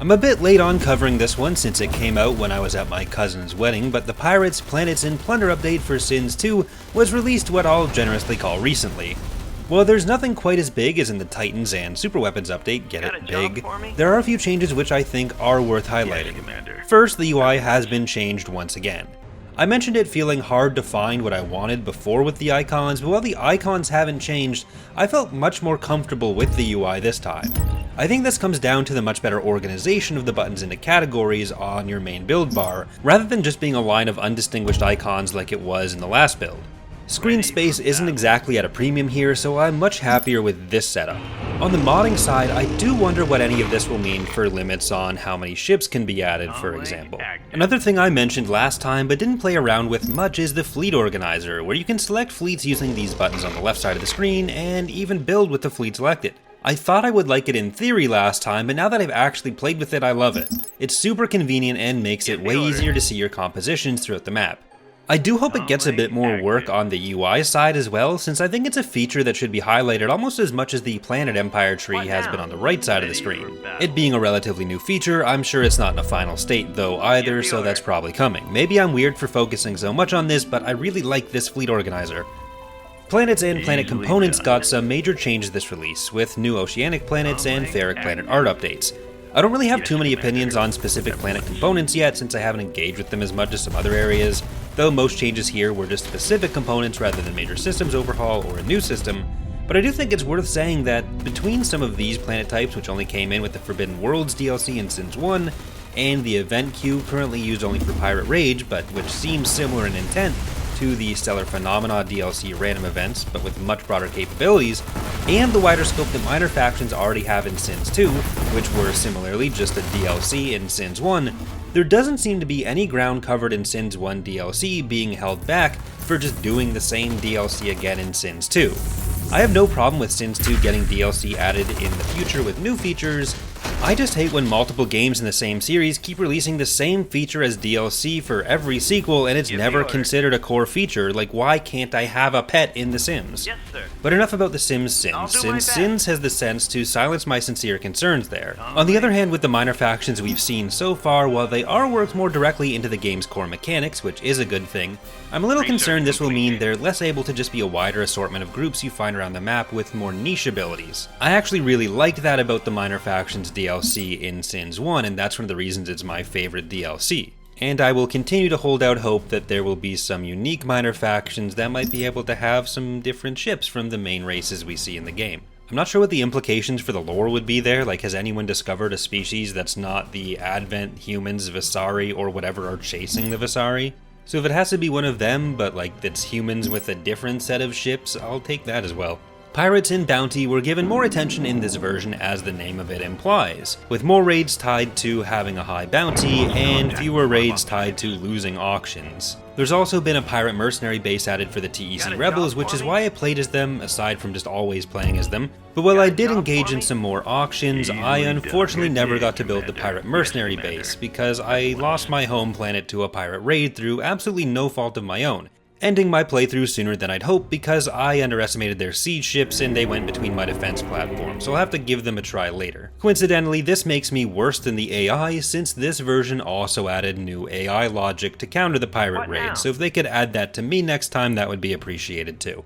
I'm a bit late on covering this one since it came out when I was at my cousin's wedding, but the Pirates, Planets, and Plunder update for Sins 2 was released what I'll generously call recently. While there's nothing quite as big as in the Titans and Super Weapons update, get it, big, there are a few changes which I think are worth highlighting. First, the UI has been changed once again. I mentioned it feeling hard to find what I wanted before with the icons, but while the icons haven't changed, I felt much more comfortable with the UI this time. I think this comes down to the much better organization of the buttons into categories on your main build bar, rather than just being a line of undistinguished icons like it was in the last build. Screen space isn't exactly at a premium here, so I'm much happier with this setup. On the modding side, I do wonder what any of this will mean for limits on how many ships can be added, for example. Another thing I mentioned last time but didn't play around with much is the fleet organizer, where you can select fleets using these buttons on the left side of the screen and even build with the fleet selected. I thought I would like it in theory last time, but now that I've actually played with it, I love it. It's super convenient and makes it way easier to see your compositions throughout the map. I do hope it gets a bit more work on the UI side as well, since I think it's a feature that should be highlighted almost as much as the Planet Empire tree has been on the right side of the screen. It being a relatively new feature, I'm sure it's not in a final state though either, so that's probably coming. Maybe I'm weird for focusing so much on this, but I really like this fleet organizer. Planets and planet components got some major changes this release, with new oceanic planets and ferric planet art updates. I don't really have too many opinions on specific planet components yet since I haven't engaged with them as much as some other areas, though most changes here were just specific components rather than major systems overhaul or a new system, but I do think it's worth saying that between some of these planet types which only came in with the Forbidden Worlds DLC in Sins 1, and the event queue currently used only for Pirate Rage, but which seems similar in intent to the Stellar Phenomena DLC random events, but with much broader capabilities, and the wider scope that minor factions already have in Sins 2, which were similarly just a DLC in Sins 1, there doesn't seem to be any ground covered in Sins 1 DLC being held back for just doing the same DLC again in Sins 2. I have no problem with Sins 2 getting DLC added in the future with new features. I just hate when multiple games in the same series keep releasing the same feature as DLC for every sequel and it's never considered a core feature, like why can't I have a pet in The Sims? Yes, sir. But enough about The Sims Sins, since Sins has the sense to silence my sincere concerns there. On the other hand, with the minor factions we've seen so far, while they are worked more directly into the game's core mechanics, which is a good thing, I'm a little concerned this will mean they're less able to just be a wider assortment of groups you find around the map with more niche abilities. I actually really liked that about the minor factions DLC in Sins 1, and that's one of the reasons it's my favorite DLC. And I will continue to hold out hope that there will be some unique minor factions that might be able to have some different ships from the main races we see in the game. I'm not sure what the implications for the lore would be there, like has anyone discovered a species that's not the Advent humans, Visari, or whatever are chasing the Visari? So if it has to be one of them, but like that's humans with a different set of ships, I'll take that as well. Pirates and Bounty were given more attention in this version as the name of it implies, with more raids tied to having a high bounty and fewer raids tied to losing auctions. There's also been a pirate mercenary base added for the TEC Rebels, which is why I played as them, aside from just always playing as them. But while I did engage in some more auctions, I unfortunately never got to build the pirate mercenary base, because I lost my home planet to a pirate raid through absolutely no fault of my own, ending my playthrough sooner than I'd hoped because I underestimated their siege ships and they went between my defense platforms, so I'll have to give them a try later. Coincidentally, this makes me worse than the AI since this version also added new AI logic to counter the pirate raid, so if they could add that to me next time, that would be appreciated too.